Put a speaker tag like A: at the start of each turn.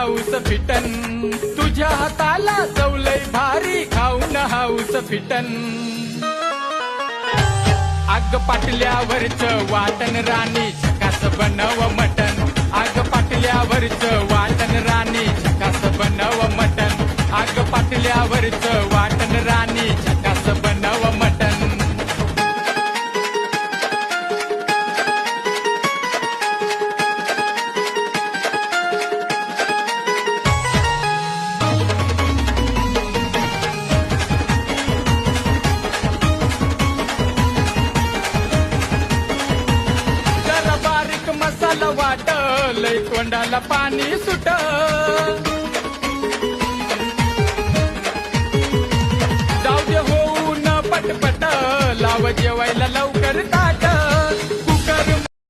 A: House फिटन, तुझ्या हाताला चवलय भारी खाऊन हाऊस फिटन. आग पाटल्यावरच वाटण राणी झकास बनव मटन, आग पाटल्यावरच वाटण राणी झकास बनव मटन, आग पाटल्यावरच वाटण राणी झकास बनव मटन. जरा बारीक मसाला वाट, लय तोंडाला पाणी सुट. जाऊ दे होऊन पटपट, लाव जेवायला लवकर.